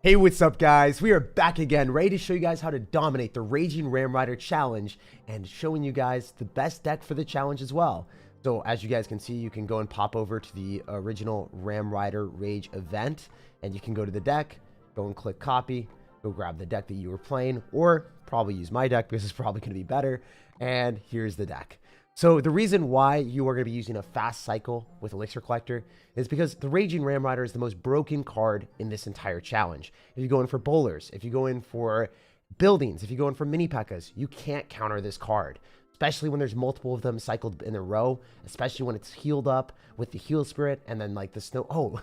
Hey, what's up guys? We are back again, ready to show you guys how to dominate the Raging Ram Rider challenge and showing you guys the best deck for the challenge as well. So as you guys can see, you can go and pop over to the original Ram Rider Rage event and you can go to the deck, go and click copy, go grab the deck that you were playing, or probably use my deck because it's probably going to be better. And here's the deck. So the reason why you are going to be using a fast cycle with Elixir Collector is because the Raging Ram Rider is the most broken card in this entire challenge. If you go in for bowlers, if you go in for buildings, if you go in for mini P.E.K.K.A.s, you can't counter this card, especially when there's multiple of them cycled in a row, especially when it's healed up with the heal spirit and then like the snow. Oh,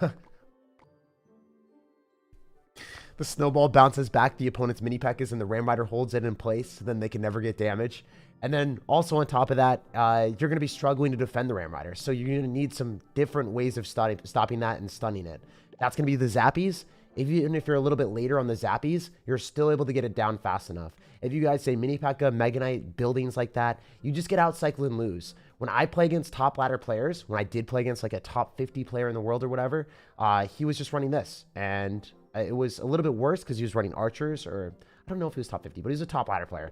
the snowball bounces back the opponent's mini P.E.K.K.A.s and the Ram Rider holds it in place, so then they can never get damage. And then also on top of that, you're going to be struggling to defend the Ram Rider. So you're going to need some different ways of stopping that and stunning it. That's going to be the zappies. Even if you're a little bit later on the zappies, you're still able to get it down fast enough. If you guys say mini P.E.K.K.A., Mega Knight, buildings like that, you just get outcycled and lose. When I play against top ladder players, when I did play against like a top 50 player in the world or whatever, he was just running this. And it was a little bit worse because he was running archers, or I don't know if he was top 50, but he was a top ladder player.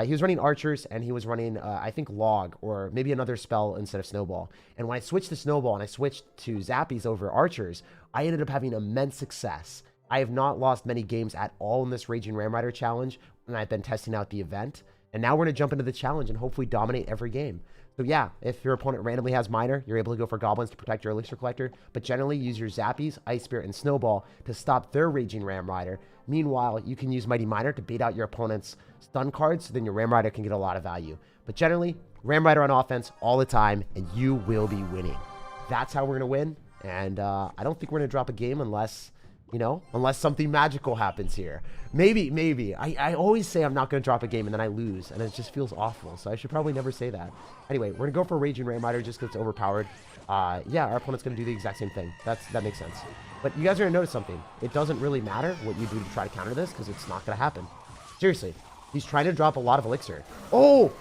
He was running archers and he was running, I think, log or maybe another spell instead of snowball. And when I switched to snowball and I switched to zappies over archers, I ended up having immense success. I have not lost many games at all in this Raging Ram Rider challenge, and I've been testing out the event. And now we're going to jump into the challenge and hopefully dominate every game. So yeah, if your opponent randomly has Miner, you're able to go for Goblins to protect your Elixir Collector, but generally use your Zappies, Ice Spirit, and Snowball to stop their Raging Ram Rider. Meanwhile, you can use Mighty Miner to bait out your opponent's stun cards, so then your Ram Rider can get a lot of value. But generally, Ram Rider on offense all the time, and you will be winning. That's how we're going to win, and I don't think we're going to drop a game unless, you know, unless something magical happens here. Maybe. I always say I'm not going to drop a game and then I lose, and it just feels awful, so I should probably never say that. Anyway, we're going to go for Raging Ram Rider just because it's overpowered. Yeah, our opponent's going to do the exact same thing. That makes sense. But you guys are going to notice something. It doesn't really matter what you do to try to counter this because it's not going to happen. Seriously. He's trying to drop a lot of Elixir. Oh,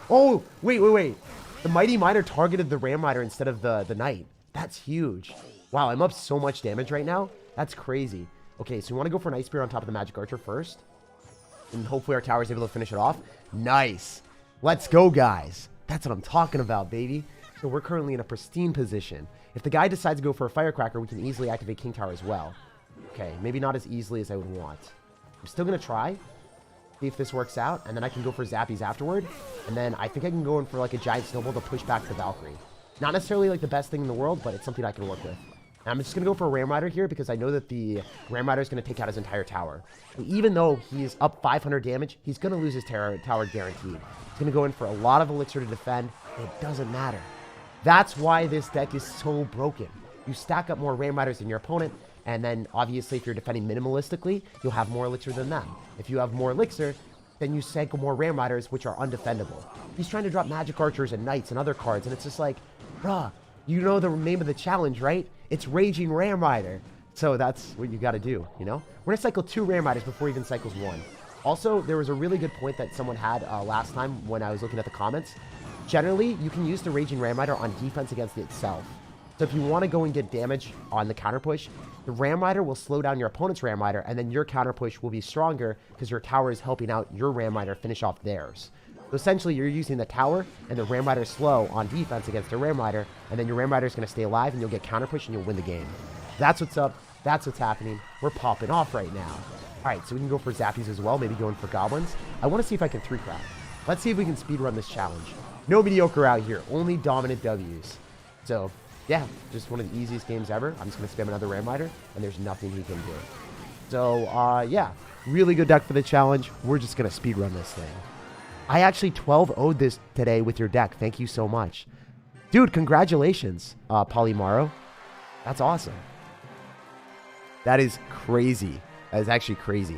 wait. The Mighty Miner targeted the Ram Rider instead of the Knight. That's huge. Wow, I'm up so much damage right now. That's crazy. Okay, so we want to go for an Ice Spear on top of the Magic Archer first. And hopefully our tower is able to finish it off. Nice. Let's go, guys. That's what I'm talking about, baby. So we're currently in a pristine position. If the guy decides to go for a Firecracker, we can easily activate King Tower as well. Okay, maybe not as easily as I would want. I'm still going to try. See if this works out. And then I can go for Zappies afterward. And then I think I can go in for like a Giant Snowball to push back the Valkyrie. Not necessarily like the best thing in the world, but it's something I can work with. And I'm just going to go for a Ram Rider here because I know that the Ram Rider is going to take out his entire tower. So even though he's up 500 damage, he's going to lose his tower guaranteed. He's going to go in for a lot of Elixir to defend. It doesn't matter. That's why this deck is so broken. You stack up more Ram Riders than your opponent, and then obviously if you're defending minimalistically, you'll have more Elixir than them. If you have more Elixir, then you cycle more Ram Riders, which are undefendable. He's trying to drop Magic Archers and Knights and other cards, and it's just like, bruh, you know the name of the challenge, right? It's Raging Ram Rider. So that's what you got to do, you know? We're going to cycle 2 Ram Riders before he even cycles 1. Also, there was a really good point that someone had last time when I was looking at the comments. Generally, you can use the Raging Ram Rider on defense against itself. So if you want to go and get damage on the counter push, the Ram Rider will slow down your opponent's Ram Rider, and then your counter push will be stronger because your tower is helping out your Ram Rider finish off theirs. So essentially, you're using the tower and the Ram Rider slow on defense against the Ram Rider, and then your Ram Rider is going to stay alive, and you'll get counter push, and you'll win the game. That's what's up. That's what's happening. We're popping off right now. All right, so we can go for Zappies as well, maybe going for Goblins. I want to see if I can 3-craft. Let's see if we can speedrun this challenge. No mediocre out here, only dominant W's. So, yeah, just one of the easiest games ever. I'm just going to spam another Ram Rider, and there's nothing he can do. So, yeah, really good deck for the challenge. We're just going to speedrun this thing. I actually 12-0'd this today with your deck. Thank you so much. Dude, congratulations, Polymaro. That's awesome. That is crazy. That is actually crazy.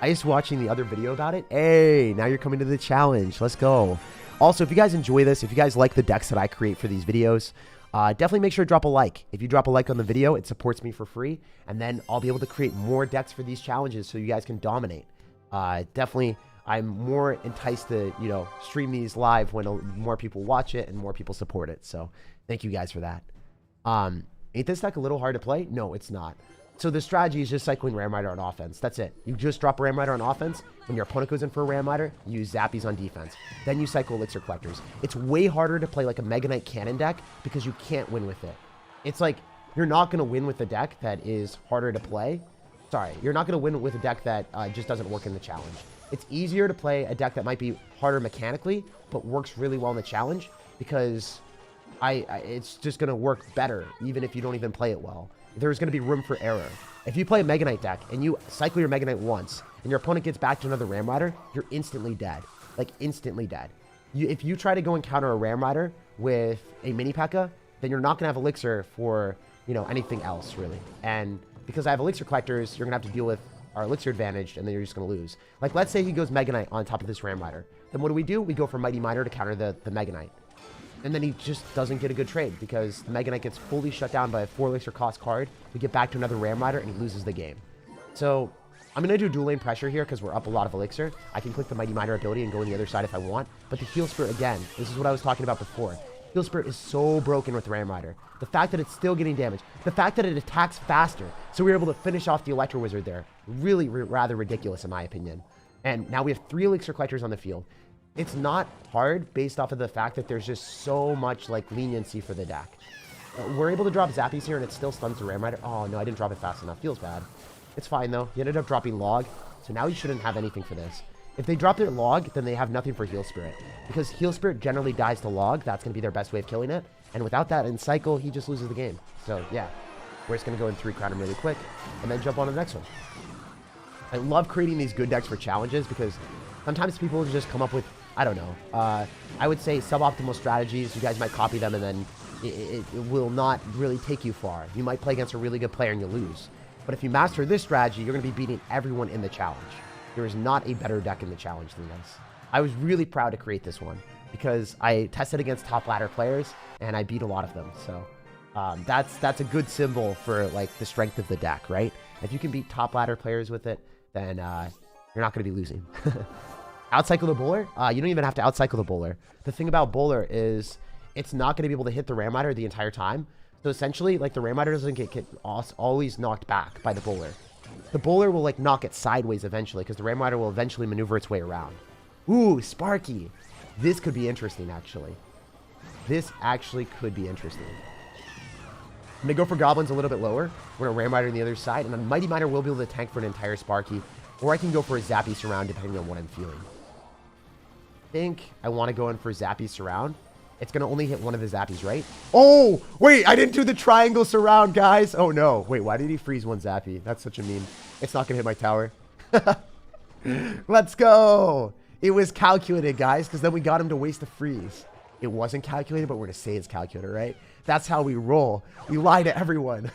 I just watching the other video about it. Hey, now you're coming to the challenge. Let's go. Also, if you guys enjoy this, if you guys like the decks that I create for these videos, definitely make sure to drop a like. If you drop a like on the video, it supports me for free, and then I'll be able to create more decks for these challenges so you guys can dominate. Definitely, I'm more enticed to, you know, stream these live when more people watch it and more people support it. So thank you guys for that. Ain't this deck a little hard to play? No, it's not. So the strategy is just cycling Ram Rider on offense. That's it. You just drop a Ram Rider on offense. When your opponent goes in for a Ram Rider, you use zappies on defense. Then you cycle Elixir Collectors. It's way harder to play like a Mega Knight Cannon deck because you can't win with it. It's like you're not going to win with a deck that is harder to play. Sorry, you're not going to win with a deck that just doesn't work in the challenge. It's easier to play a deck that might be harder mechanically, but works really well in the challenge because it's just going to work better even if you don't even play it well. There's going to be room for error. If you play a Mega Knight deck and you cycle your Mega Knight once and your opponent gets back to another Ram Rider, you're instantly dead. Like, instantly dead. If you try to go and counter a Ram Rider with a Mini P.E.K.K.A, then you're not going to have Elixir for, you know, anything else, really. And because I have Elixir Collectors, you're going to have to deal with our Elixir advantage, and then you're just going to lose. Like, let's say he goes Mega Knight on top of this Ram Rider. Then what do? We go for Mighty Miner to counter the Mega Knight. And then he just doesn't get a good trade because the Mega Knight gets fully shut down by a 4 Elixir cost card. We get back to another Ram Rider, and he loses the game. So I'm going to do dual lane pressure here because we're up a lot of Elixir. I can click the Mighty Miner ability and go on the other side if I want. But the Heal Spirit, again, this is what I was talking about before. Heal Spirit is so broken with Ram Rider. The fact that it's still getting damage. The fact that it attacks faster. So we were able to finish off the Electro Wizard there. Really rather ridiculous in my opinion. And now we have 3 Elixir Collectors on the field. It's not hard based off of the fact that there's just so much like leniency for the deck. We're able to drop zappies here and it still stuns the Ram Rider. Oh no, I didn't drop it fast enough. Feels bad. It's fine though. He ended up dropping Log. So now he shouldn't have anything for this. If they drop their Log, then they have nothing for Heal Spirit. Because Heal Spirit generally dies to Log. That's going to be their best way of killing it. And without that in cycle, he just loses the game. So yeah, we're just going to go in 3 crown him really quick and then jump on to the next one. I love creating these good decks for challenges because sometimes people just come up with, I don't know, I would say suboptimal strategies. You guys might copy them and then it will not really take you far. You might play against a really good player and you lose. But if you master this strategy, you're going to be beating everyone in the challenge. There is not a better deck in the challenge than this. I was really proud to create this one because I tested against top ladder players and I beat a lot of them. So that's a good symbol for like the strength of the deck, right? If you can beat top ladder players with it, then you're not going to be losing. Outcycle the bowler? You don't even have to outcycle the bowler. The thing about bowler is it's not going to be able to hit the Ram Rider the entire time. So essentially, like the Ram Rider doesn't get always knocked back by the bowler. The bowler will like knock it sideways eventually because the Ram Rider will eventually maneuver its way around. Ooh, Sparky. This could be interesting, actually. This actually could be interesting. I'm going to go for Goblins a little bit lower. We're going to Ram Rider on the other side. And a Mighty Miner will be able to tank for an entire Sparky. Or I can go for a Zappy Surround depending on what I'm feeling. I think I want to go in for Zappy Surround. It's going to only hit one of the Zappies, right? Oh, wait, I didn't do the Triangle Surround, guys. Oh, no. Wait, why did he freeze one Zappy? That's such a meme. It's not going to hit my tower. Let's go. It was calculated, guys, because then we got him to waste the freeze. It wasn't calculated, but we're going to say it's calculated, right? That's how we roll. We lie to everyone.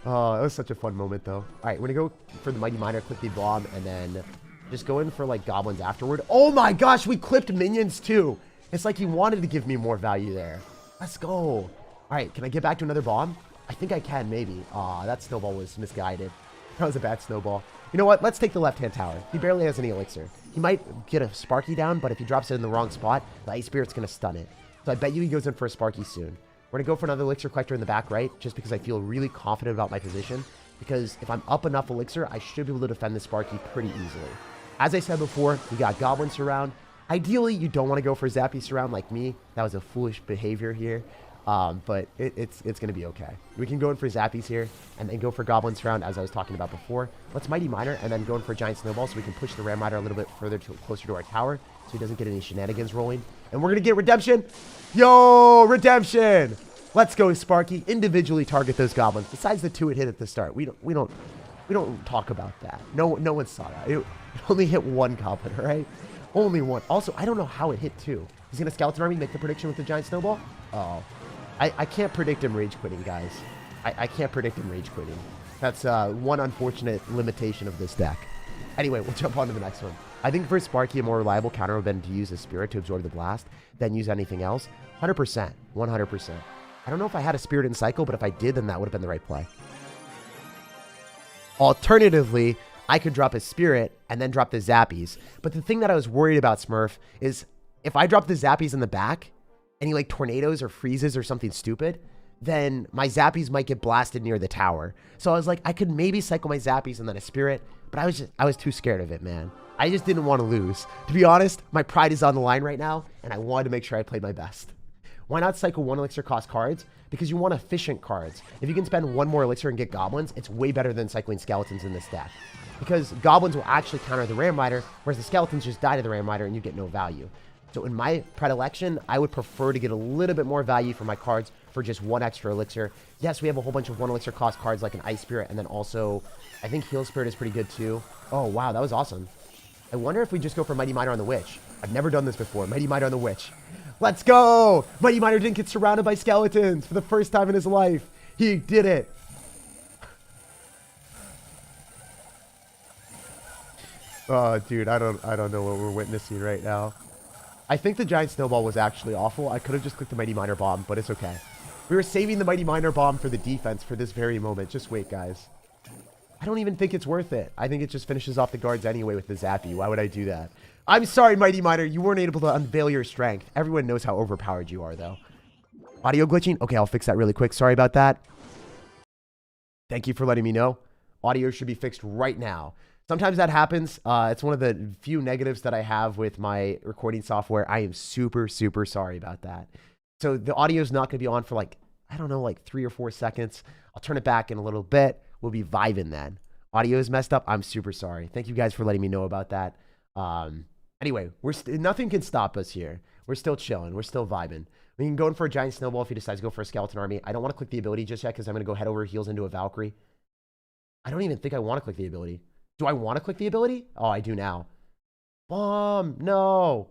Oh, it was such a fun moment, though. All right, we're going to go for the Mighty Miner, click the bomb, and then just go in for, like, Goblins afterward. Oh, my gosh, we clipped minions, too. It's like he wanted to give me more value there. Let's go. All right, can I get back to another bomb? I think I can, maybe. Aw, that snowball was misguided. That was a bad snowball. You know what? Let's take the left-hand tower. He barely has any elixir. He might get a Sparky down, but if he drops it in the wrong spot, the Ice Spirit's going to stun it. So I bet you he goes in for a Sparky soon. We're going to go for another elixir collector in the back right, just because I feel really confident about my position. Because if I'm up enough elixir, I should be able to defend the Sparky pretty easily. As I said before, we got Goblin Surround. Ideally, you don't want to go for Zappy Surround like me. That was a foolish behavior here. But it's going to be okay. We can go in for Zappies here and then go for Goblin Surround as I was talking about before. Let's Mighty Miner and then go in for Giant Snowball so we can push the Ram Rider a little bit further closer to our tower so he doesn't get any shenanigans rolling. And we're going to get Redemption. Yo, Redemption. Let's go, Sparky. Individually target those goblins. Besides the 2 it hit at the start. We don't talk about that. No one saw that. It only hit 1 goblin, all right? Only 1. Also, I don't know how it hit 2. He's going to Skeleton Army make the prediction with the Giant Snowball? Oh. I can't predict him rage quitting, guys. I can't predict him rage quitting. That's one unfortunate limitation of this deck. Anyway, we'll jump on to the next one. I think for Sparky, a more reliable counter would have been to use a Spirit to absorb the blast, then use anything else. 100%. 100%. I don't know if I had a Spirit in cycle, but if I did, then that would have been the right play. Alternatively, I could drop a Spirit and then drop the Zappies. But the thing that I was worried about, Smurf, is if I drop the Zappies in the back, and he like tornadoes or freezes or something stupid, then my zappies might get blasted near the tower. So I was like, I could maybe cycle my zappies and then a spirit, but I was too scared of it, man. I just didn't want to lose. To be honest, my pride is on the line right now, and I wanted to make sure I played my best. Why not cycle 1 elixir cost cards? Because you want efficient cards. If you can spend 1 more elixir and get goblins, it's way better than cycling skeletons in this deck. Because goblins will actually counter the Ram Rider, whereas the skeletons just die to the Ram Rider and you get no value. So in my predilection, I would prefer to get a little bit more value for my cards for just 1 extra elixir. Yes, we have a whole bunch of 1 elixir cost cards like an Ice Spirit, and then also, I think Heal Spirit is pretty good too. Oh, wow, that was awesome. I wonder if we just go for Mighty Miner on the Witch. I've never done this before. Mighty Miner on the Witch. Let's go! Mighty Miner didn't get surrounded by skeletons for the first time in his life. He did it. Oh, dude, I don't know what we're witnessing right now. I think the giant snowball was actually awful. I could have just clicked the Mighty Miner bomb, but it's okay. We were saving the Mighty Miner bomb for the defense for this very moment. Just wait, guys. I don't even think it's worth it. I think it just finishes off the guards anyway with the zappy. Why would I do that? I'm sorry, Mighty Miner. You weren't able to unveil your strength. Everyone knows how overpowered you are, though. Audio glitching? Okay, I'll fix that really quick. Sorry about that. Thank you for letting me know. Audio should be fixed right now. Sometimes that happens. It's one of the few negatives that I have with my recording software. I am super, super sorry about that. So the audio is not going to be on for like, I don't know, like 3 or 4 seconds. I'll turn it back in a little bit. We'll be vibing then. Audio is messed up. I'm super sorry. Thank you guys for letting me know about that. Anyway, nothing can stop us here. We're still chilling. We're still vibing. We can go in for a giant snowball if he decides to go for a skeleton army. I don't want to click the ability just yet because I'm going to go head over heels into a Valkyrie. I don't even think I want to click the ability. Do I want to click the ability? Oh, I do now. Bomb. No.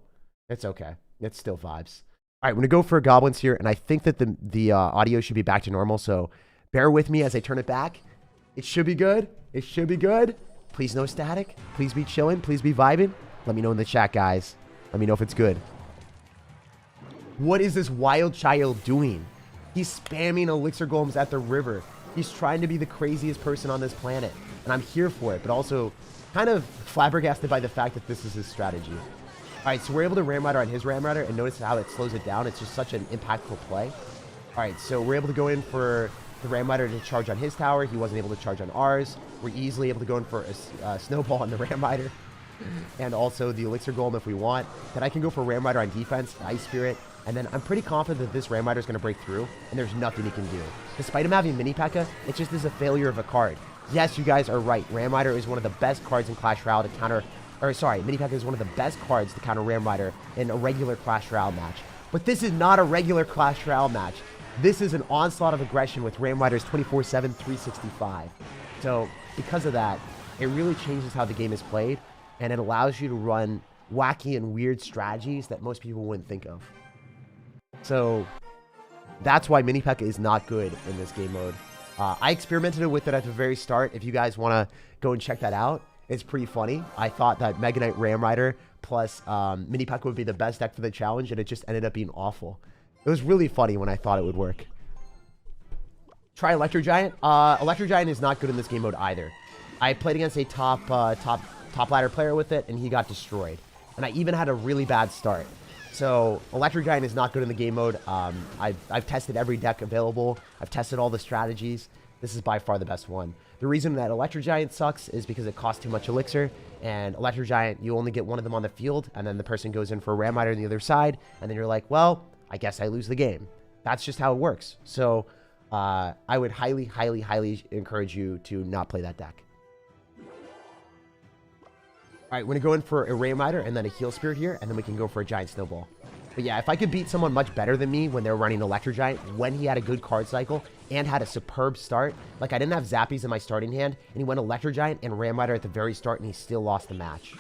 It's okay. It's still vibes. All right, I'm going to go for goblins here, and I think that the audio should be back to normal, so bear with me as I turn it back. It should be good. It should be good. Please no static. Please be chilling. Please be vibing. Let me know in the chat, guys. Let me know if it's good. What is this wild child doing? He's spamming elixir golems at the river. He's trying to be the craziest person on this planet. And I'm here for it, but also kind of flabbergasted by the fact that this is his strategy. All right, so we're able to Ram Rider on his Ram Rider, and notice how it slows it down. It's just such an impactful play. All right, so we're able to go in for the Ram Rider to charge on his tower. He wasn't able to charge on ours. We're easily able to go in for a snowball on the Ram Rider. And also the Elixir Golem if we want. Then I can go for Ram Rider on defense, Ice Spirit, and then I'm pretty confident that this Ram Rider is going to break through, and there's nothing he can do. Despite him having Mini P.E.K.K.A., it just is a failure of a card. Yes, you guys are right. Ram Rider is one of the best cards in Clash Royale to counter... Or sorry, Mini P.E.K.K.A. is one of the best cards to counter Ram Rider in a regular Clash Royale match. But this is not a regular Clash Royale match. This is an onslaught of aggression with Ram Riders 24/7, 365. So, because of that, it really changes how the game is played, and it allows you to run wacky and weird strategies that most people wouldn't think of. So, that's why Mini P.E.K.K.A. is not good in this game mode. I experimented with it at the very start. If you guys want to go and check that out, it's pretty funny. I thought that Mega Knight Ram Rider plus Mini P.E.K.K.A. would be the best deck for the challenge, and it just ended up being awful. It was really funny when I thought it would work. Try Electro Giant. Electro Giant is not good in this game mode either. I played against a top ladder player with it, and he got destroyed. And I even had a really bad start. So Electro Giant is not good in the game mode. I've tested every deck available. I've tested all the strategies. This is by far the best one. The reason that Electro Giant sucks is because it costs too much elixir. And Electro Giant, you only get one of them on the field, and then the person goes in for a Ram Rider on the other side, and then you're like, well, I guess I lose the game. That's just how it works. So I would highly, highly, highly encourage you to not play that deck. All right, we're going to go in for a Ram Rider and then a Heal Spirit here, and then we can go for a Giant Snowball. But yeah, if I could beat someone much better than me when they were running Electro Giant, when he had a good card cycle and had a superb start, like I didn't have Zappies in my starting hand, and he went Electro Giant and Ram Rider at the very start, and he still lost the match.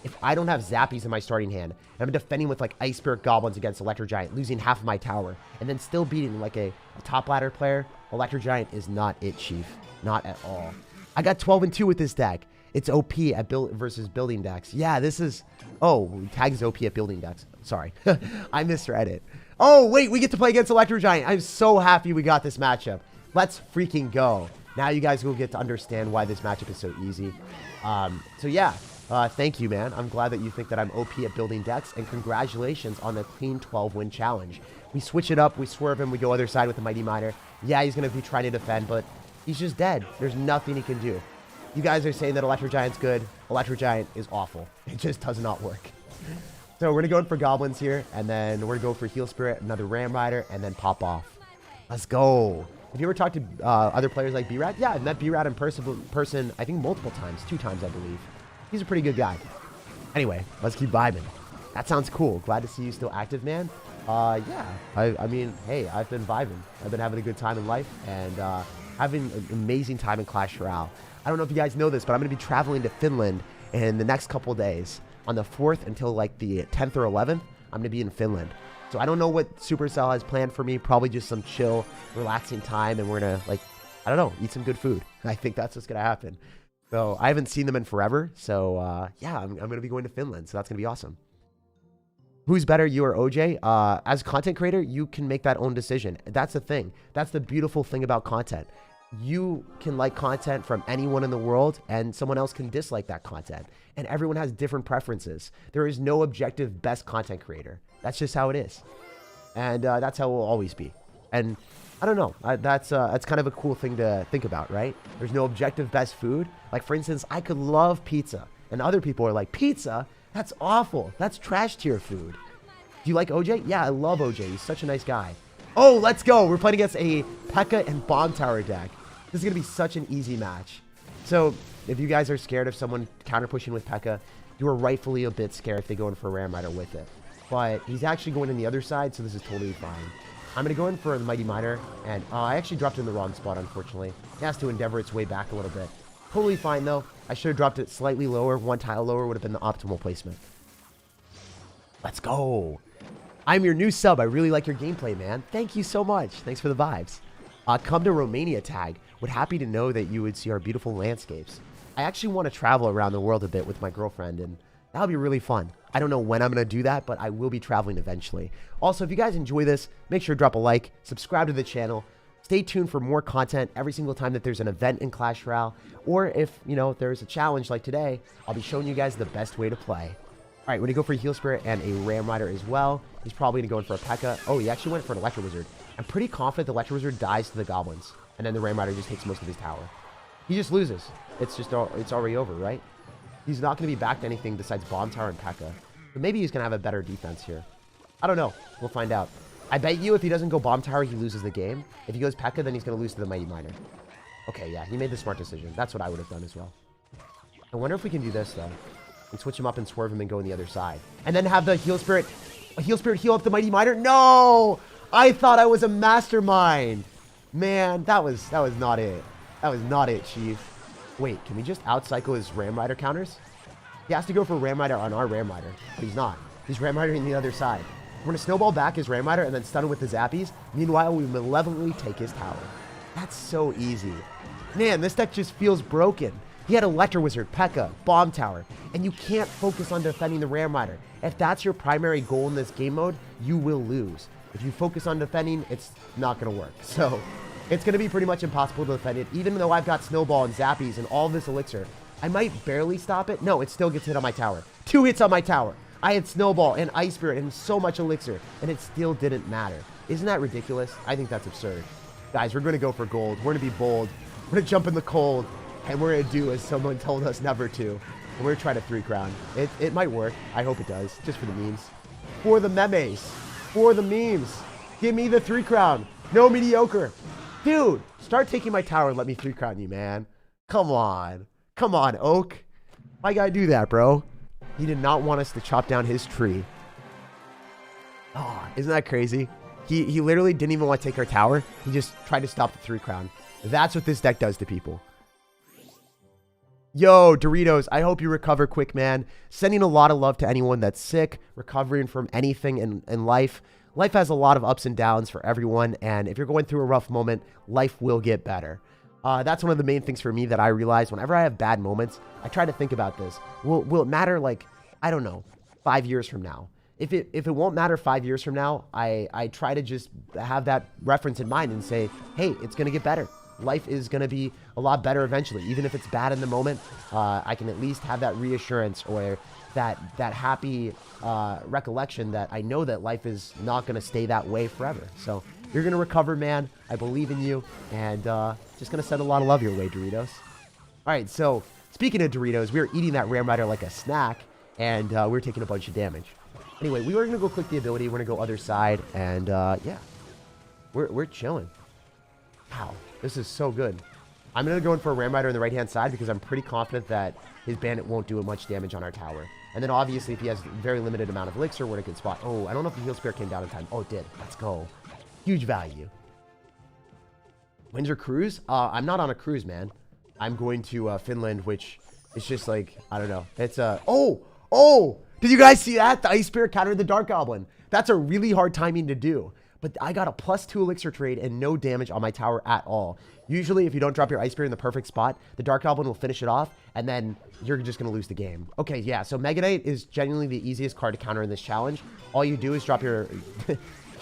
If I don't have Zappies in my starting hand, and I'm defending with like Ice Spirit Goblins against Electro Giant, losing half of my tower, and then still beating like a top ladder player, Electro Giant is not it, Chief. Not at all. I got 12-2 with this deck. It's OP at versus building decks. Yeah, this is... Oh, tag is OP at building decks. Sorry. I misread it. Oh, wait, we get to play against Electro Giant. I'm so happy we got this matchup. Let's freaking go. Now you guys will get to understand why this matchup is so easy. So yeah, thank you, man. I'm glad that you think that I'm OP at building decks, and congratulations on the clean 12-win challenge. We switch it up, we swerve him, we go other side with the Mighty Miner. Yeah, he's going to be trying to defend, but he's just dead. There's nothing he can do. You guys are saying that Electro Giant's good. Electro Giant is awful. It just does not work. So we're going to go in for Goblins here, and then we're going to go for Heal Spirit, another Ram Rider, and then pop off. Let's go. Have you ever talked to other players like B-Rat? Yeah, I've met B-Rat in person, I think multiple times. 2 times, I believe. He's a pretty good guy. Anyway, let's keep vibing. That sounds cool. Glad to see you still active, man. Yeah. I mean, hey, I've been vibing. I've been having a good time in life, and having an amazing time in Clash Royale. I don't know if you guys know this, but I'm going to be traveling to Finland in the next couple days. On the 4th until like the 10th or 11th, I'm going to be in Finland. So I don't know what Supercell has planned for me. Probably just some chill, relaxing time, and we're going to, like, I don't know, eat some good food. I think that's what's going to happen. So I haven't seen them in forever. So yeah, I'm going to be going to Finland. So that's going to be awesome. Who's better, you or OJ? As a content creator, you can make that own decision. That's the thing. That's the beautiful thing about content. You can like content from anyone in the world, and someone else can dislike that content. And everyone has different preferences. There is no objective best content creator. That's just how it is. And that's how it will always be. And I don't know. That's kind of a cool thing to think about, right? There's no objective best food. Like, for instance, I could love pizza. And other people are like, pizza? That's awful. That's trash tier food. Do you like OJ? Yeah, I love OJ. He's such a nice guy. Oh, let's go. We're playing against a P.E.K.K.A. and Bomb Tower deck. This is going to be such an easy match. So if you guys are scared of someone counter pushing with P.E.K.K.A., you are rightfully a bit scared if they go in for a Ram Rider with it. But he's actually going in the other side, so this is totally fine. I'm going to go in for the Mighty Miner, and I actually dropped it in the wrong spot, unfortunately. It has to endeavor its way back a little bit. Totally fine, though. I should have dropped it slightly lower. 1 tile lower would have been the optimal placement. Let's go. I'm your new sub. I really like your gameplay, man. Thank you so much. Thanks for the vibes. Come to Romania tag. Would happy to know that you would see our beautiful landscapes. I actually want to travel around the world a bit with my girlfriend, and that'll be really fun. I don't know when I'm going to do that, but I will be traveling eventually. Also, if you guys enjoy this, make sure to drop a like, subscribe to the channel. Stay tuned for more content every single time that there's an event in Clash Royale, or if, you know, there's a challenge like today, I'll be showing you guys the best way to play. All right, we're going to go for a Heal Spirit and a Ram Rider as well. He's probably going to go in for a P.E.K.K.A. Oh, he actually went for an Electro Wizard. I'm pretty confident the Electro Wizard dies to the Goblins, and then the Ram Rider just takes most of his tower. He just loses. It's already over, right? He's not going to be back to anything besides Bomb Tower and P.E.K.K.A. But maybe he's going to have a better defense here. I don't know. We'll find out. I bet you if he doesn't go Bomb Tower, he loses the game. If he goes P.E.K.K.A., then he's going to lose to the Mighty Miner. Okay, yeah, he made the smart decision. That's what I would have done as well. I wonder if we can do this, though. And switch him up and swerve him and go on the other side. And then have the Heal Spirit heal up the Mighty Miner. No! I thought I was a mastermind. Man, that was not it. That was not it, Chief. Wait, can we just outcycle his Ram Rider counters? He has to go for Ram Rider on our Ram Rider, but he's not. He's Ram Rider on the other side. We're going to snowball back his Ram Rider and then stun him with the zappies. Meanwhile, we malevolently take his tower. That's so easy. Man, this deck just feels broken. He had Electro Wizard, P.E.K.K.A., Bomb Tower, and you can't focus on defending the Ram Rider. If that's your primary goal in this game mode, you will lose. If you focus on defending, it's not going to work. So it's going to be pretty much impossible to defend it. Even though I've got Snowball and Zappies and all this Elixir, I might barely stop it. No, it still gets hit on my tower. 2 hits on my tower. I had Snowball and Ice Spirit and so much Elixir, and it still didn't matter. Isn't that ridiculous? I think that's absurd. Guys, we're going to go for gold. We're going to be bold. We're going to jump in the cold, and we're going to do as someone told us never to. And we're going to try to 3-crown. It might work. I hope it does, just for the memes. For the memes. For the memes. Give me the 3-crown. No mediocre. Dude, start taking my tower and let me 3-crown you, man. Come on. Come on, Oak. Why gotta do that, bro? He did not want us to chop down his tree. Oh, isn't that crazy? He literally didn't even want to take our tower. He just tried to stop the 3-crown. That's what this deck does to people. Yo, Doritos, I hope you recover quick, man. Sending a lot of love to anyone that's sick, recovering from anything in life. Life has a lot of ups and downs for everyone, and if you're going through a rough moment, life will get better. That's one of the main things for me that I realize whenever I have bad moments, I try to think about this. Will it matter, like, I don't know, 5 years from now? If it won't matter 5 years from now, I try to just have that reference in mind and say, hey, it's going to get better. Life is going to be a lot better eventually. Even if it's bad in the moment, I can at least have that reassurance or that happy recollection that I know that life is not going to stay that way forever. So you're going to recover, man. I believe in you. And just going to send a lot of love your way, Doritos. All right, so speaking of Doritos, we were eating that Ram Rider like a snack, and we were taking a bunch of damage. Anyway, we were going to go click the ability. We're going to go other side, and yeah, we're chilling. Wow, this is so good. I'm going to go in for a Ram Rider on the right-hand side because I'm pretty confident that his bandit won't do much damage on our tower. And then obviously, if he has a very limited amount of elixir, we're in a good spot. Oh, I don't know if the heal spirit came down in time. Oh, it did. Let's go. Huge value. Windsor cruise? I'm not on a cruise, man. I'm going to Finland, which is just like, I don't know. It's oh! Did you guys see that? The Ice Spirit countered the Dark Goblin. That's a really hard timing to do. But I got a +2 elixir trade and no damage on my tower at all. Usually, if you don't drop your Ice Spirit in the perfect spot, the Dark Goblin will finish it off, and then you're just going to lose the game. Okay, yeah, so Mega Knight is genuinely the easiest card to counter in this challenge. All you do is drop your,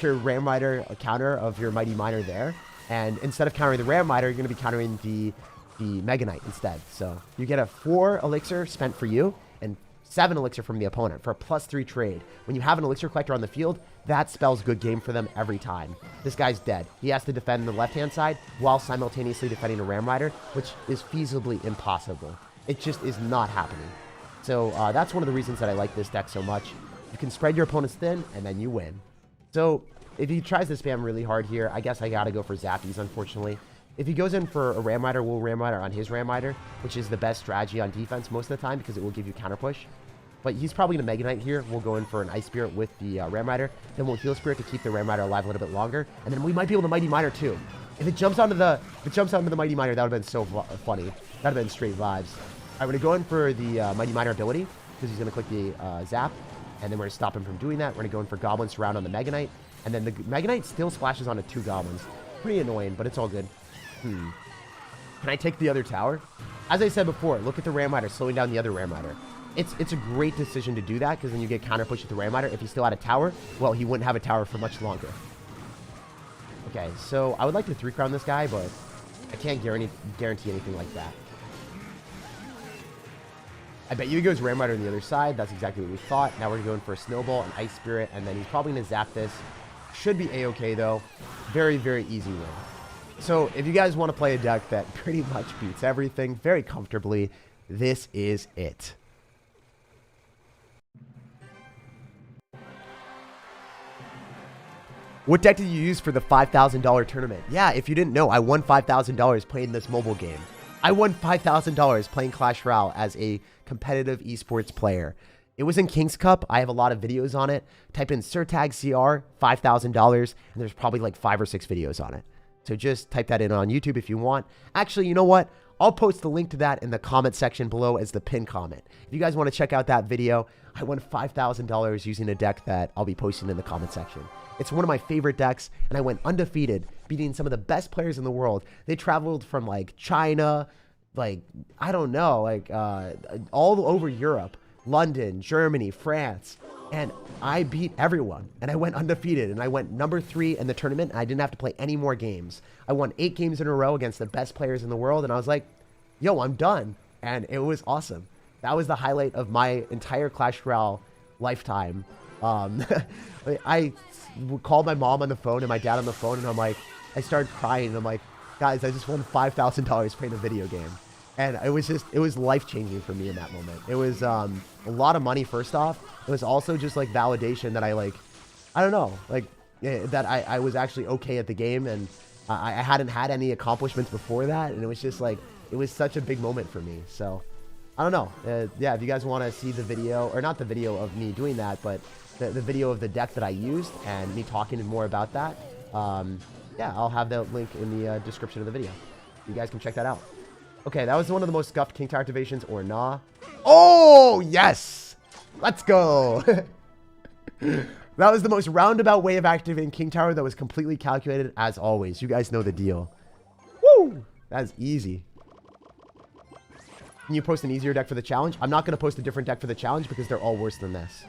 your Ram Rider counter of your Mighty Miner there, and instead of countering the Ram Rider, you're going to be countering the Mega Knight instead. So you get a 4 elixir spent for you, and 7 elixir from the opponent for a +3 trade. When you have an elixir collector on the field, that spells good game for them every time. This guy's dead. He has to defend the left-hand side while simultaneously defending a Ram Rider, which is feasibly impossible. It just is not happening. So that's one of the reasons that I like this deck so much. You can spread your opponents thin, and then you win. So if he tries to spam really hard here, I guess I gotta go for zappies, unfortunately. If he goes in for a Ram Rider, we'll Ram Rider on his Ram Rider, which is the best strategy on defense most of the time because it will give you counter push. But he's probably going to Mega Knight here. We'll go in for an Ice Spirit with the Ram Rider. Then we'll Heal Spirit to keep the Ram Rider alive a little bit longer. And then we might be able to Mighty Miner too. If it jumps onto the Mighty Miner, that would have been so funny. That would have been straight vibes. I'm going to go in for the Mighty Miner ability because he's going to click the Zap. And then we're going to stop him from doing that. We're going to go in for Goblin Surround on the Mega Knight. And then the Mega Knight still splashes onto 2 Goblins. Pretty annoying, but it's all good. Can I take the other tower? As I said before, look at the Ram Rider slowing down the other Ram Rider. It's a great decision to do that because then you get counter push with the Ram Rider. If he still had a tower, well, he wouldn't have a tower for much longer. Okay, so I would like to 3-crown this guy, but I can't guarantee anything like that. I bet you he goes Ram Rider on the other side. That's exactly what we thought. Now we're going for a Snowball, an Ice Spirit, and then he's probably going to zap this. Should be A-okay, though. Very, very easy win. So if you guys want to play a deck that pretty much beats everything very comfortably, this is it. What deck did you use for the $5,000 tournament? Yeah, if you didn't know, I won $5,000 playing this mobile game. I won $5,000 playing Clash Royale as a competitive esports player. It was in King's Cup. I have a lot of videos on it. Type in SirTagCR, $5,000, and there's probably like 5 or 6 videos on it. So just type that in on YouTube if you want. Actually, you know what? I'll post the link to that in the comment section below as the pinned comment. If you guys want to check out that video, I won $5,000 using a deck that I'll be posting in the comment section. It's one of my favorite decks, and I went undefeated, beating some of the best players in the world. They traveled from, like, China, like, I don't know, like, all over Europe, London, Germany, France, and I beat everyone, and I went undefeated, and I went number 3 in the tournament, and I didn't have to play any more games. I won 8 games in a row against the best players in the world, and I was like, yo, I'm done, and it was awesome. That was the highlight of my entire Clash Royale lifetime. I called my mom on the phone and my dad on the phone, and I'm like, I started crying, and I'm like, guys, I just won $5,000 playing a video game. And it was life-changing for me in that moment. It was a lot of money, first off. It was also just, like, validation that I don't know, like, that I was actually okay at the game, and I hadn't had any accomplishments before that, and it was just, like, it was such a big moment for me. So, I don't know. Yeah, if you guys want to see the video, or not the video of me doing that, but the video of the deck that I used and me talking more about that, yeah, I'll have that link in the description of the video. You guys can check that out. Okay, that was one of the most scuffed King Tower activations, or nah. Oh, yes! Let's go! That was the most roundabout way of activating King Tower that was completely calculated, as always. You guys know the deal. Woo! That's easy. Can you post an easier deck for the challenge? I'm not going to post a different deck for the challenge because they're all worse than this.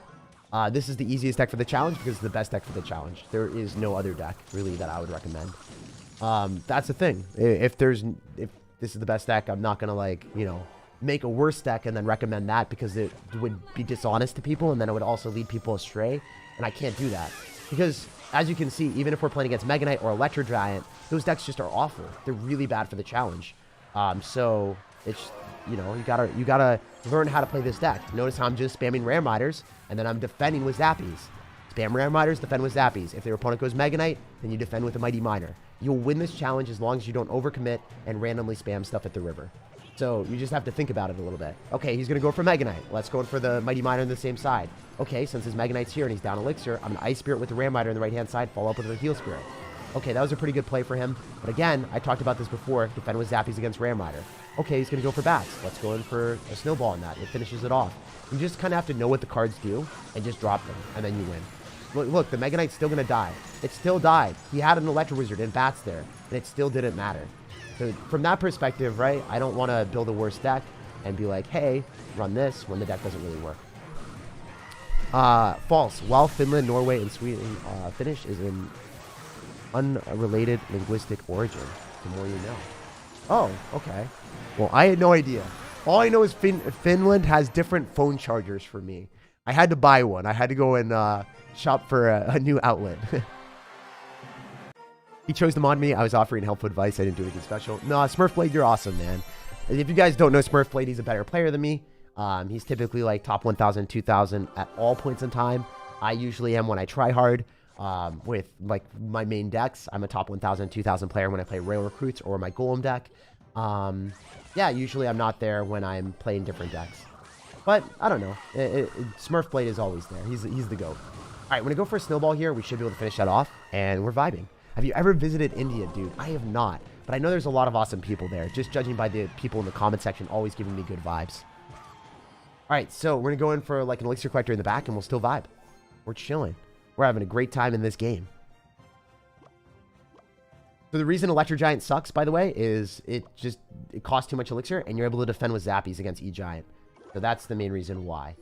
This is the easiest deck for the challenge because it's the best deck for the challenge. There is no other deck, really, that I would recommend. That's the thing. If this is the best deck. I'm not going to, like, you know, make a worse deck and then recommend that, because it would be dishonest to people, and then it would also lead people astray, and I can't do that. Because, as you can see, even if we're playing against Mega Knight or Electro Giant, those decks just are awful. They're really bad for the challenge. So, it's, you know, you gotta learn how to play this deck. Notice how I'm just spamming Ram Riders, and then I'm defending with zappies. Spam Ram Riders, defend with zappies. If their opponent goes Mega Knight, then you defend with a Mighty Miner. You'll win this challenge as long as you don't overcommit and randomly spam stuff at the river. So you just have to think about it a little bit. Okay, he's going to go for Mega Knight. Let's go for the Mighty Miner on the same side. Okay, since his Mega Knight's here and he's down Elixir, I'm going to Ice Spirit with the Ram Rider on the right-hand side, follow up with a Heal Spirit. Okay, that was a pretty good play for him. But again, I talked about this before, defend with zappies against Ram Rider. Okay, he's going to go for bats. Let's go in for a snowball on that. It finishes it off. You just kind of have to know what the cards do and just drop them, and then you win. Look, the Mega Knight's still going to die. It still died. He had an Electro Wizard and bats there, and it still didn't matter. So from that perspective, right, I don't want to build a worse deck and be like, hey, run this when the deck doesn't really work. False. While Finland, Norway, and Sweden Finnish is in unrelated linguistic origin. The more you know. Oh, okay. Well, I had no idea. All I know is Finland has different phone chargers for me. I had to buy one. I had to go and shop for a new outlet. He chose to mod me. I was offering helpful advice. I didn't do anything special. No, Smurfblade, you're awesome, man. If you guys don't know Smurfblade, he's a better player than me. He's typically like top 1,000, 2,000 at all points in time. I usually am when I try hard with like my main decks. I'm a top 1,000, 2,000 player when I play Rail Recruits or my Golem deck. Yeah, usually I'm not there when I'm playing different decks. But I don't know. Smurfblade is always there. He's the GOAT. All right, when I go for a snowball here, we should be able to finish that off, and we're vibing. Have you ever visited India, dude? I have not, but I know there's a lot of awesome people there. Just judging by the people in the comment section, always giving me good vibes. All right, so we're gonna go in for like an elixir collector in the back, and we'll still vibe. We're chilling. We're having a great time in this game. So the reason Electro Giant sucks, by the way, is it costs too much elixir, and you're able to defend with zappies against E-Giant. So that's the main reason why.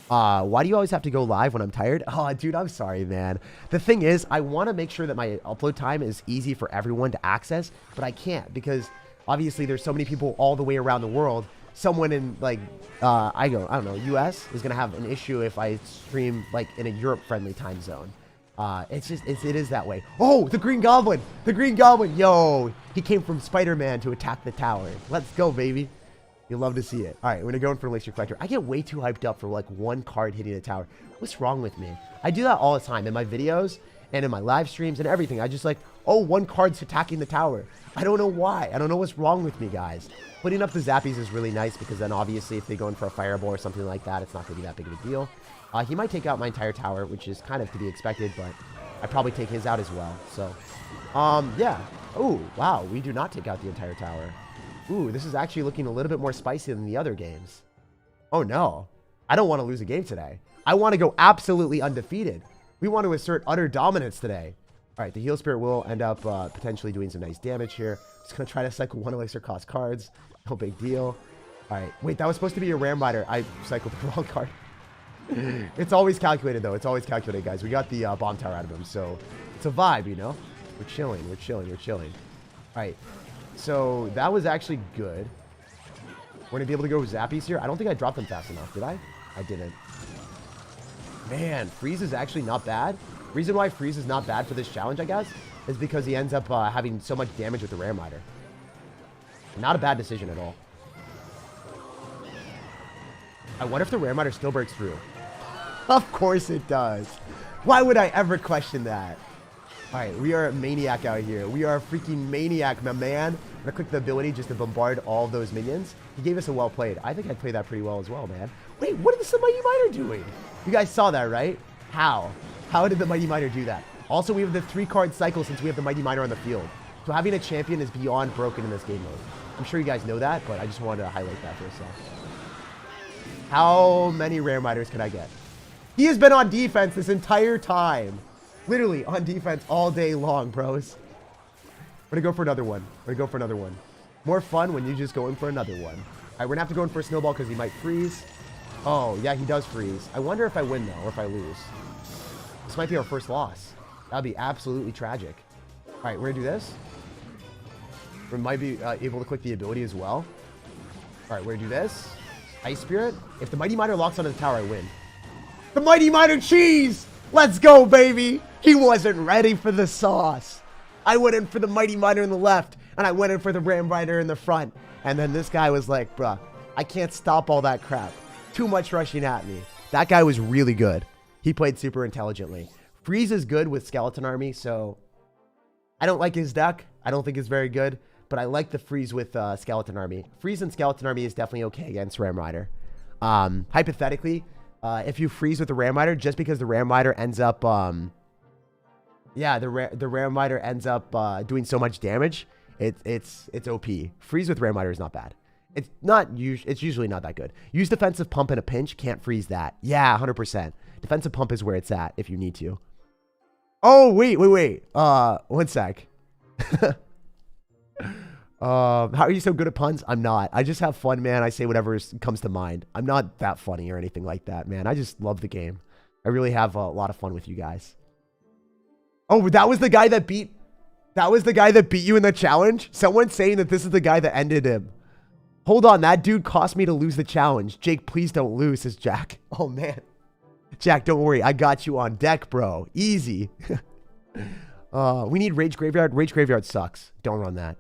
Why do you always have to go live when I'm tired? Oh, dude, I'm sorry, man. The thing is, I want to make sure that my upload time is easy for everyone to access, but I can't because obviously there's so many people all the way around the world. Someone in like, I don't know, US is going to have an issue if I stream like in a Europe-friendly time zone. It is that way. Oh, the Green Goblin! The Green Goblin! Yo! He came from Spider-Man to attack the tower. Let's go, baby. You'll love to see it. All right, we're going to go in for Elixir Collector. I get way too hyped up for like one card hitting the tower. What's wrong with me? I do that all the time in my videos and in my live streams and everything. I just like, oh, one card's attacking the tower. I don't know why. I don't know what's wrong with me, guys. Putting up the zappies is really nice because then obviously if they go in for a fireball or something like that, it's not going to be that big of a deal. He might take out my entire tower, which is kind of to be expected, but I'd probably take his out as well. So, yeah. Oh, wow. We do not take out the entire tower. Ooh, this is actually looking a little bit more spicy than the other games. Oh, no. I don't want to lose a game today. I want to go absolutely undefeated. We want to assert utter dominance today. All right, the Heal Spirit will end up potentially doing some nice damage here. Just going to try to cycle one elixir cost cards. No big deal. All right. Wait, that was supposed to be a Ram Rider. I cycled the wrong card. It's always calculated, though. It's always calculated, guys. We got the bomb tower out of him, so it's a vibe, you know? We're chilling. We're chilling. We're chilling. All right. So that was actually good. We're going to be able to go with zappies here. I don't think I dropped them fast enough, did I? I didn't. Man, freeze is actually not bad. Reason why freeze is not bad for this challenge, I guess, is because he ends up having so much damage with the Ram Rider. Not a bad decision at all. I wonder if the Ram Rider still breaks through. Of course it does. Why would I ever question that? All right, we are a maniac out here. We are a freaking maniac, my man. I'm gonna click the ability just to bombard all those minions. He gave us a well played. I think I played that pretty well as well, man. Wait, what is the Mighty Miner doing? You guys saw that, right? How? How did the Mighty Miner do that? Also, we have the 3-card cycle since we have the Mighty Miner on the field. So having a champion is beyond broken in this game mode. I'm sure you guys know that, but I just wanted to highlight that for a second. How many Ram Riders can I get? He has been on defense this entire time. Literally on defense all day long, bros. We're gonna go for another one. We're gonna go for another one. More fun when you just go in for another one. All right, we're gonna have to go in for a snowball because he might freeze. Oh, yeah, he does freeze. I wonder if I win, though, or if I lose. This might be our first loss. That would be absolutely tragic. All right, we're gonna do this. We might be able to click the ability as well. All right, we're gonna do this. Ice Spirit. If the Mighty Miner locks onto the tower, I win. The Mighty Miner cheese! Let's go, baby! He wasn't ready for the sauce. I went in for the Mighty Miner in the left, and I went in for the Ram Rider in the front. And then this guy was like, bruh, I can't stop all that crap. Too much rushing at me. That guy was really good. He played super intelligently. Freeze is good with Skeleton Army, so I don't like his deck. I don't think it's very good, but I like the freeze with Skeleton Army. Freeze and Skeleton Army is definitely okay against Ram Rider. Hypothetically, if you freeze with the Ram Rider, just because the Ram Rider ends up, the Ram Rider ends up doing so much damage, it's OP. Freeze with Ram Rider is not bad. It's usually not that good. Use defensive pump in a pinch. Can't freeze that. Yeah, 100%. Defensive pump is where it's at if you need to. Oh, wait. 1 sec. How are you so good at puns? I'm not. I just have fun, man. I say whatever comes to mind. I'm not that funny or anything like that, man. I just love the game. I really have a lot of fun with you guys. Oh, that was the guy that beat you in the challenge? Someone's saying that this is the guy that ended him. Hold on, that dude cost me to lose the challenge. Jake, please don't lose, says Jack. Oh, man. Jack, don't worry. I got you on deck, bro. Easy. We need Rage Graveyard. Rage Graveyard sucks. Don't run that.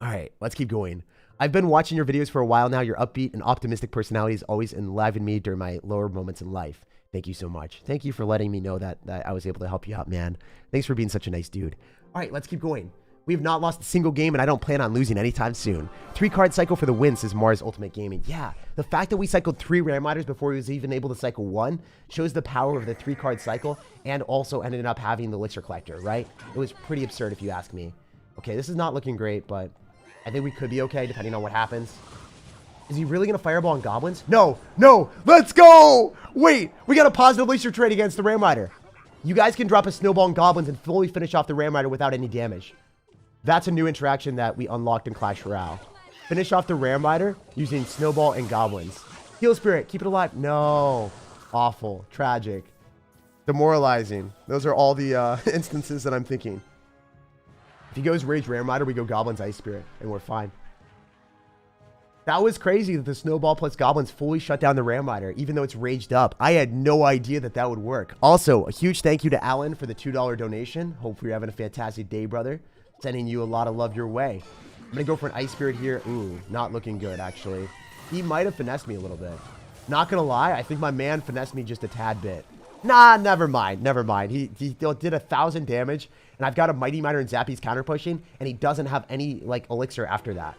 All right, let's keep going. I've been watching your videos for a while now. Your upbeat and optimistic personality has always enlivened me during my lower moments in life. Thank you so much. Thank you for letting me know that I was able to help you out, man. Thanks for being such a nice dude. All right, let's keep going. We have not lost a single game, and I don't plan on losing anytime soon. 3-card cycle for the win, says Mars Ultimate Gaming. Yeah, the fact that we cycled 3 Ram Riders before he was even able to cycle 1 shows the power of the 3-card cycle, and also ended up having the Elixir Collector, right? It was pretty absurd if you ask me. Okay, this is not looking great, but I think we could be okay depending on what happens. Is he really going to Fireball on Goblins? No, let's go! Wait, we got a positive Elixir trade against the Ram Rider. You guys can drop a Snowball on Goblins and fully finish off the Ram Rider without any damage. That's a new interaction that we unlocked in Clash Royale. Finish off the Ram Rider using Snowball and Goblins. Heal Spirit, keep it alive. No. Awful. Tragic. Demoralizing. Those are all the instances that I'm thinking. If he goes Rage Ram Rider, we go Goblins Ice Spirit, and we're fine. That was crazy that the Snowball plus Goblins fully shut down the Ram Rider, even though it's raged up. I had no idea that that would work. Also, a huge thank you to Alan for the $2 donation. Hopefully you're having a fantastic day, brother. Sending you a lot of love your way. I'm going to go for an Ice Spirit here. Ooh, not looking good, actually. He might have finessed me a little bit. Not going to lie, I think my man finessed me just a tad bit. Nah, never mind. He did 1,000 damage, and I've got a Mighty Miner and Zappies counter pushing, and he doesn't have any, like, Elixir after that.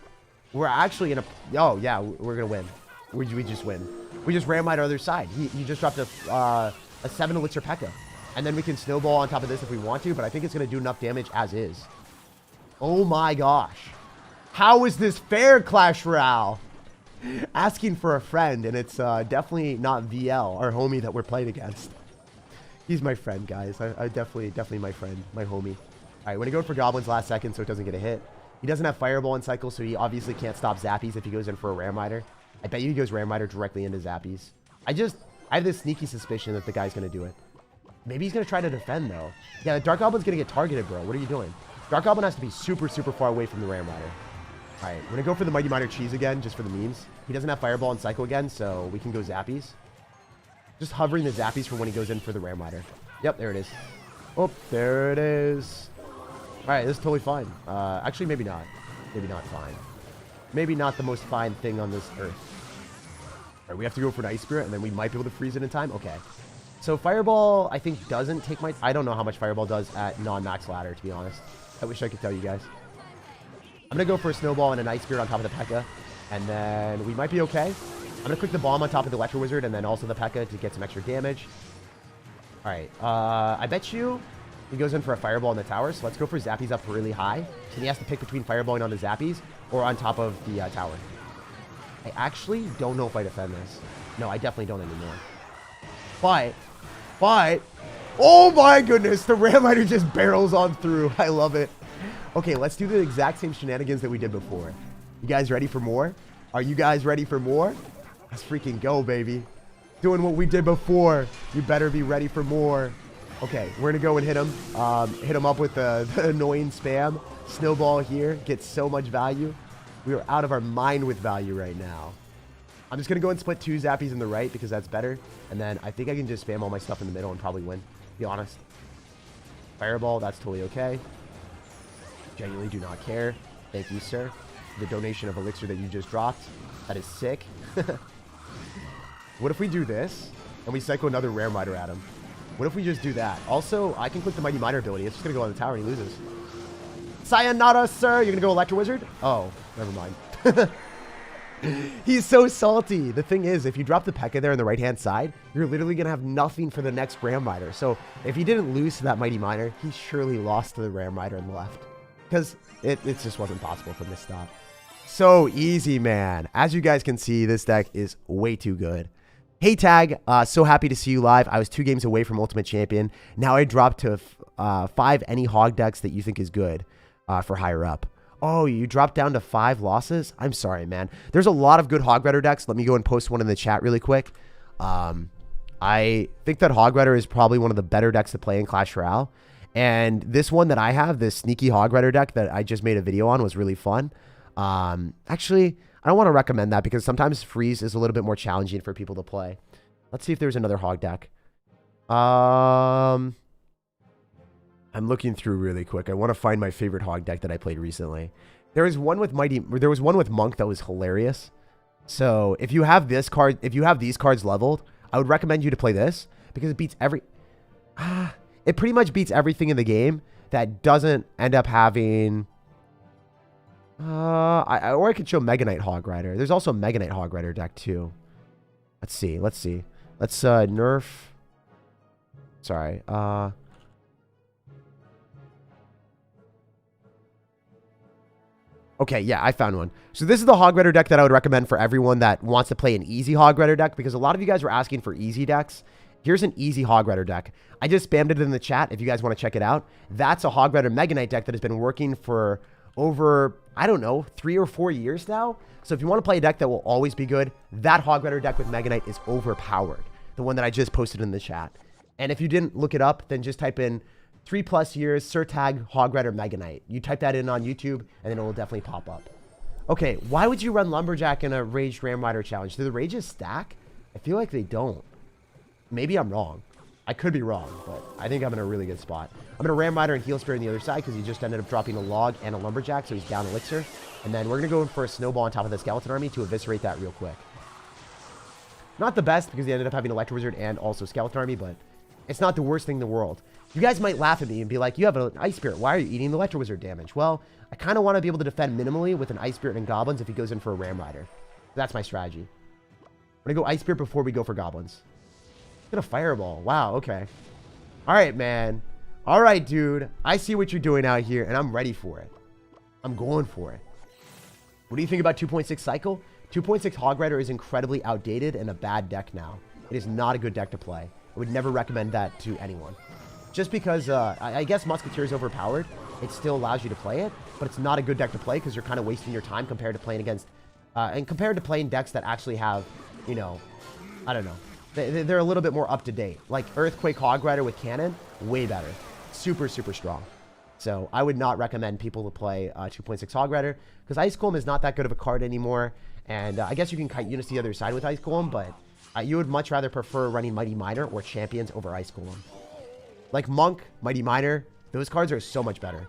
We're actually in a... Oh, yeah, we're going to win. We just win. We just ran my other side. He just dropped a 7 Elixir P.E.K.K.A. And then we can Snowball on top of this if we want to, but I think it's going to do enough damage as is. Oh my gosh. How is this fair, Clash Royale? Asking for a friend, and it's definitely not VL, our homie that we're playing against. He's my friend, guys. I definitely my friend, my homie. All right, we're going to go for Goblins last second so it doesn't get a hit. He doesn't have Fireball in cycle, so he obviously can't stop Zappies if he goes in for a Ram Rider. I bet you he goes Ram Rider directly into Zappies. I have this sneaky suspicion that the guy's going to do it. Maybe he's going to try to defend, though. Yeah, the Dark Goblin's going to get targeted, bro. What are you doing? Dark Goblin has to be super, super far away from the Ram Rider. All right, we're going to go for the Mighty Miner cheese again, just for the memes. He doesn't have Fireball and Cycle again, so we can go Zappies. Just hovering the Zappies for when he goes in for the Ram Rider. Yep, there it is. Oh, there it is. All right, this is totally fine. Actually, maybe not. Maybe not fine. Maybe not the most fine thing on this earth. All right, we have to go for an Ice Spirit, and then we might be able to freeze it in time. Okay. So Fireball, I think, doesn't take my... I don't know how much Fireball does at non-max ladder, to be honest. I wish I could tell you guys. I'm going to go for a Snowball and an Ice Spirit on top of the P.E.K.K.A. And then we might be okay. I'm going to click the Bomb on top of the Electro Wizard and then also the P.E.K.K.A. to get some extra damage. All right. I bet you he goes in for a Fireball in the tower. So let's go for Zappies up really high. And he has to pick between Fireballing on the Zappies or on top of the tower. I actually don't know if I defend this. No, I definitely don't anymore. But, oh my goodness, the Ram Rider just barrels on through. I love it. Okay, let's do the exact same shenanigans that we did before. You guys ready for more? Are you guys ready for more? Let's freaking go, baby. Doing what we did before. You better be ready for more. Okay, we're gonna go and hit him. Hit him up with the annoying spam. Snowball here gets so much value. We are out of our mind with value right now. I'm just going to go and split 2 zappies in the right because that's better. And then I think I can just spam all my stuff in the middle and probably win, to be honest. Fireball, that's totally okay. Genuinely do not care. Thank you, sir. The donation of elixir that you just dropped. That is sick. What if we do this and we cycle another Rare Miter at him? What if we just do that? Also, I can click the Mighty Miner ability. It's just going to go on the tower and he loses. Sayonara, sir. You're going to go Electro Wizard? Oh, never mind. He's so salty. The thing is, if you drop the P.E.K.K.A there on the right-hand side, you're literally going to have nothing for the next Ram Miter. So if he didn't lose to that Mighty Miner, he surely lost to the Ram Miter on the left. Because it just wasn't possible from this stop. So easy, man. As you guys can see, this deck is way too good. Hey, Tag. So happy to see you live. I was 2 games away from Ultimate Champion. Now I dropped to 5 any hog decks that you think is good for higher up. Oh, you dropped down to 5 losses? I'm sorry, man. There's a lot of good Hog Rider decks. Let me go and post one in the chat really quick. I think that Hog Rider is probably one of the better decks to play in Clash Royale. And this one that I have, this sneaky Hog Rider deck that I just made a video on, was really fun. Actually, I don't want to recommend that because sometimes freeze is a little bit more challenging for people to play. Let's see if there's another Hog deck. I'm looking through really quick. I want to find my favorite Hog deck that I played recently. There was one with Monk that was hilarious. So if you have this card, if you have these cards leveled, I would recommend you to play this because it beats it pretty much beats everything in the game that doesn't end up having. Or I could show Mega Knight Hog Rider. There's also a Mega Knight Hog Rider deck too. Let's see. Let's nerf. Sorry. Okay, yeah, I found one. So this is the Hog Rider deck that I would recommend for everyone that wants to play an easy Hog Rider deck because a lot of you guys were asking for easy decks. Here's an easy Hog Rider deck. I just spammed it in the chat if you guys want to check it out. That's a Hog Rider Mega Knight deck that has been working for over, I don't know, 3 or 4 years now. So if you want to play a deck that will always be good, that Hog Rider deck with Mega Knight is overpowered. The one that I just posted in the chat. And if you didn't look it up, then just type in 3+ years, SirTag, Hog Rider, Mega Knight. You type that in on YouTube, and then it will definitely pop up. Okay, why would you run Lumberjack in a Raged Ram Rider challenge? Do the Rages stack? I feel like they don't. Maybe I'm wrong. I could be wrong, but I think I'm in a really good spot. I'm going to Ram Rider and Heal Spirit on the other side because he just ended up dropping a Log and a Lumberjack, so he's down Elixir. And then we're going to go in for a Snowball on top of the Skeleton Army to eviscerate that real quick. Not the best because he ended up having Electro Wizard and also Skeleton Army, but it's not the worst thing in the world. You guys might laugh at me and be like, you have an Ice Spirit. Why are you eating the Electro Wizard damage? Well, I kind of want to be able to defend minimally with an Ice Spirit and Goblins if he goes in for a Ram Rider. That's my strategy. I'm going to go Ice Spirit before we go for Goblins. Gonna Fireball. Wow, okay. All right, man. All right, dude. I see what you're doing out here, and I'm ready for it. I'm going for it. What do you think about 2.6 Cycle? 2.6 Hog Rider is incredibly outdated and a bad deck now. It is not a good deck to play. I would never recommend that to anyone. Just because, I guess Musketeer is overpowered. It still allows you to play it, but it's not a good deck to play because you're kind of wasting your time compared to playing against, and compared to playing decks that actually have, you know, I don't know. They're a little bit more up to date. Like Earthquake Hog Rider with Cannon, way better. Super, super strong. So I would not recommend people to play 2.6 Hog Rider because Ice Golem is not that good of a card anymore. And I guess you can kite Units the other side with Ice Golem, but you would much rather prefer running Mighty Miner or Champions over Ice Golem. Like Monk, Mighty Miner, those cards are so much better.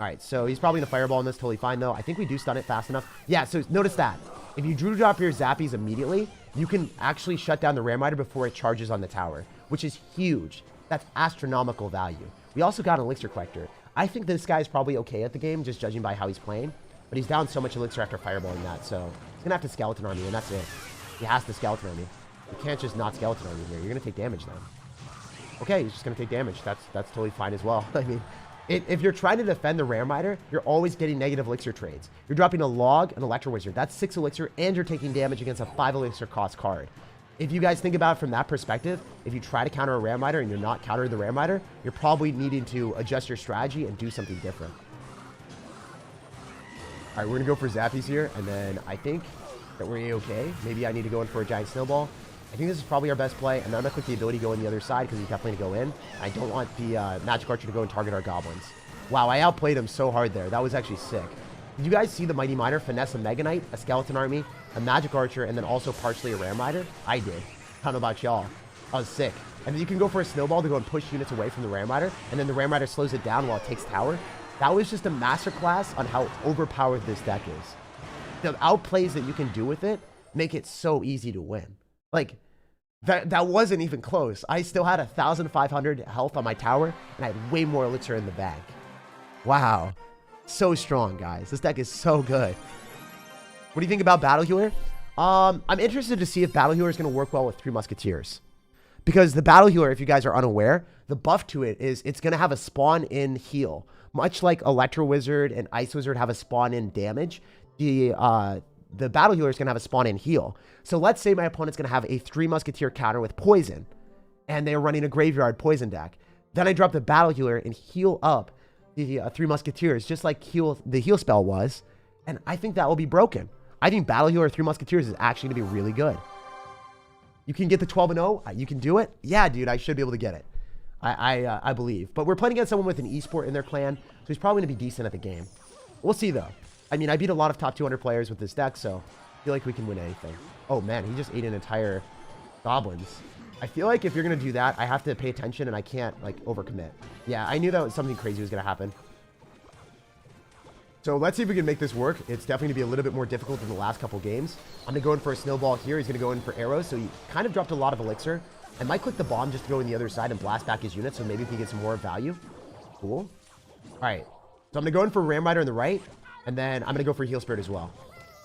All right, so he's probably going to Fireball on this, totally fine though. I think we do stun it fast enough. Yeah, so notice that. If you Drew Drop your Zappies immediately, you can actually shut down the Ram Rider before it charges on the tower, which is huge. That's astronomical value. We also got an Elixir Collector. I think this guy's probably okay at the game, just judging by how he's playing. But he's down so much Elixir after Fireballing that, so he's going to have to Skeleton Army, and that's it. He has to Skeleton Army. You can't just not Skeleton Army here. You're going to take damage then. Okay, he's just going to take damage. That's totally fine as well. I mean, if you're trying to defend the Ram Rider, you're always getting negative Elixir trades. You're dropping a Log, an Electro Wizard. That's 6 Elixir, and you're taking damage against a 5 Elixir cost card. If you guys think about it from that perspective, if you try to counter a Ram Rider and you're not countering the Ram Rider, you're probably needing to adjust your strategy and do something different. All right, we're going to go for Zappies here, and then I think that we're okay. Maybe I need to go in for a Giant Snowball. I think this is probably our best play. And then I'm going to click the ability to go in the other side because he's definitely going to go in. I don't want the Magic Archer to go and target our goblins. Wow, I outplayed him so hard there. That was actually sick. Did you guys see the Mighty Miner finesse a Mega Knight, a Skeleton Army, a Magic Archer, and then also partially a Ram Rider? I did. I don't know about y'all. That was sick. And then you can go for a Snowball to go and push units away from the Ram Rider, and then the Ram Rider slows it down while it takes tower. That was just a masterclass on how overpowered this deck is. The outplays that you can do with it make it so easy to win. Like, that wasn't even close. I still had 1,500 health on my tower, and I had way more elixir in the bag. Wow. So strong, guys. This deck is so good. What do you think about Battle Healer? I'm interested to see if Battle Healer is going to work well with 3 Musketeers. Because the Battle Healer, if you guys are unaware, the buff to it is it's going to have a spawn-in heal. Much like Electro Wizard and Ice Wizard have a spawn-in damage, the Battle Healer is going to have a spawn-in heal. So let's say my opponent's going to have a 3 Musketeer counter with poison, and they're running a graveyard poison deck. Then I drop the Battle Healer and heal up the 3 Musketeers, just like the heal spell was, and I think that will be broken. I think Battle Healer 3 Musketeers is actually going to be really good. You can get the 12-0. You can do it. Yeah, dude, I should be able to get it. I believe. But we're playing against someone with an esport in their clan, so he's probably going to be decent at the game. We'll see, though. I mean, I beat a lot of top 200 players with this deck, so I feel like we can win anything. Oh, man, he just ate an entire goblins. I feel like if you're going to do that, I have to pay attention, and I can't, like, overcommit. Yeah, I knew that something crazy was going to happen. So let's see if we can make this work. It's definitely going to be a little bit more difficult than the last couple games. I'm going to go in for a snowball here. He's going to go in for arrows, so he kind of dropped a lot of elixir. I might click the bomb just to go in the other side and blast back his units, so maybe if he gets some more value. Cool. All right. So I'm going to go in for Ram Rider on the right, and then I'm going to go for Heal Spirit as well.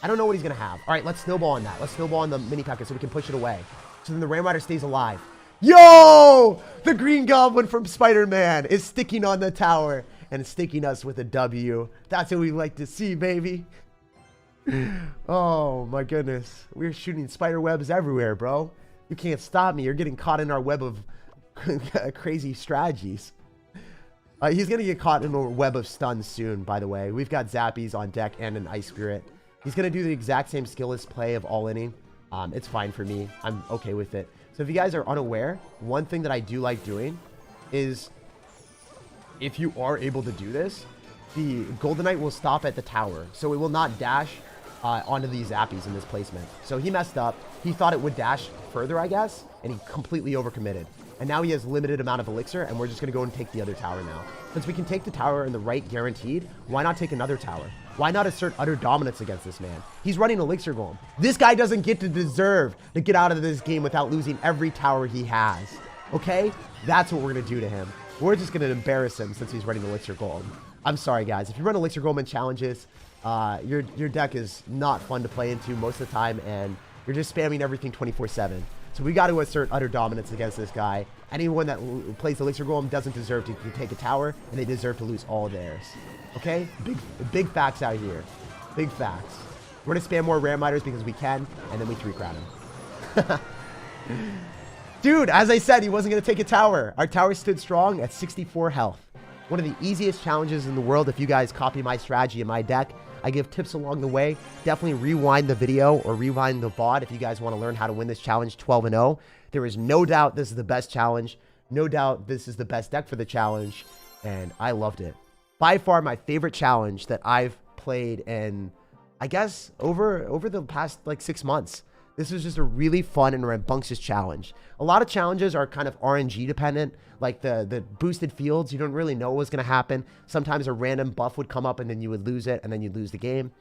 I don't know what he's going to have. All right, let's snowball on that. Let's snowball on the mini packet so we can push it away. So then the Ram Rider stays alive. Yo! The Green Goblin from Spider-Man is sticking on the tower and sticking us with a W. That's what we like to see, baby. Oh, my goodness. We're shooting spider webs everywhere, bro. You can't stop me. You're getting caught in our web of crazy strategies. He's going to get caught in a web of stuns soon, by the way. We've got zappies on deck and an Ice Spirit. He's going to do the exact same skillless play of all-inning. It's fine for me. I'm okay with it. So if you guys are unaware, one thing that I do like doing is if you are able to do this, the Golden Knight will stop at the tower. So it will not dash onto these zappies in this placement. So he messed up. He thought it would dash further, I guess, and he completely overcommitted. And now he has limited amount of elixir, and we're just going to go and take the other tower now. Since we can take the tower in the right guaranteed, why not take another tower? Why not assert utter dominance against this man? He's running Elixir Golem. This guy doesn't get to deserve to get out of this game without losing every tower he has. Okay? That's what we're going to do to him. We're just going to embarrass him since he's running Elixir Golem. I'm sorry, guys. If you run Elixir Golem in challenges, your deck is not fun to play into most of the time, and you're just spamming everything 24/7. So we got to assert utter dominance against this guy. Anyone that plays Elixir Golem doesn't deserve to take a tower, and they deserve to lose all of theirs. Okay? Big facts out here. Big facts. We're going to spam more Ram Riders because we can, and then we 3-crown him. Dude, as I said, he wasn't going to take a tower. Our tower stood strong at 64 health. One of the easiest challenges in the world if you guys copy my strategy in my deck. I give tips along the way. Definitely rewind the video or rewind the VOD if you guys want to learn how to win this challenge 12-0. There is no doubt this is the best challenge. No doubt this is the best deck for the challenge. And I loved it. By far my favorite challenge that I've played in, I guess, over the past like 6 months. This was just a really fun and rambunctious challenge. A lot of challenges are kind of RNG dependent, like the boosted fields. You don't really know what's going to happen. Sometimes a random buff would come up and then you would lose it and then you'd lose the game.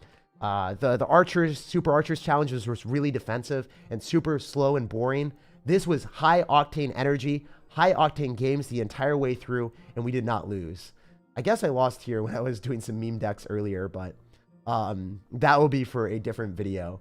The Archers, Super Archers challenge was really defensive and super slow and boring. This was high octane energy, high octane games the entire way through, and we did not lose. I guess I lost here when I was doing some meme decks earlier, but that will be for a different video.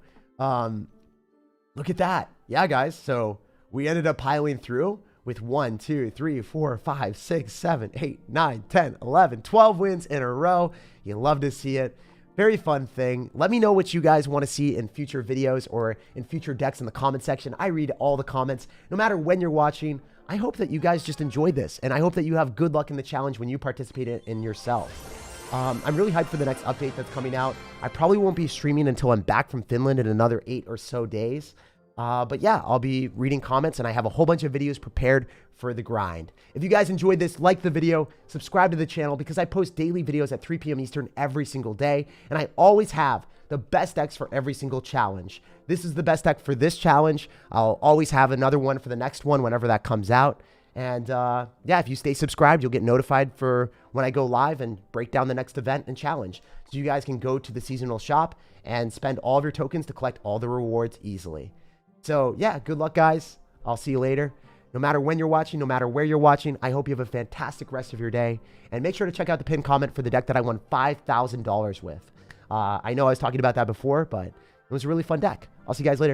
Look at that. Yeah, guys. So we ended up piling through with 1, 2, 3, 4, 5, 6, 7, 8, 9, 10, 11, 12 wins in a row. You love to see it. Very fun thing. Let me know what you guys want to see in future videos or in future decks in the comment section. I read all the comments, no matter when you're watching. I hope that you guys just enjoyed this, and I hope that you have good luck in the challenge when you participate in yourself. I'm really hyped for the next update that's coming out. I probably won't be streaming until I'm back from Finland in another 8 or so days. But yeah, I'll be reading comments, and I have a whole bunch of videos prepared for the grind. If you guys enjoyed this, like the video, subscribe to the channel, because I post daily videos at 3 p.m. Eastern every single day, and I always have the best decks for every single challenge. This is the best deck for this challenge. I'll always have another one for the next one whenever that comes out. And yeah, if you stay subscribed, you'll get notified for when I go live and break down the next event and challenge. So you guys can go to the seasonal shop and spend all of your tokens to collect all the rewards easily. So yeah, good luck, guys. I'll see you later. No matter when you're watching, no matter where you're watching, I hope you have a fantastic rest of your day. And make sure to check out the pinned comment for the deck that I won $5,000 with. I know I was talking about that before, but it was a really fun deck. I'll see you guys later.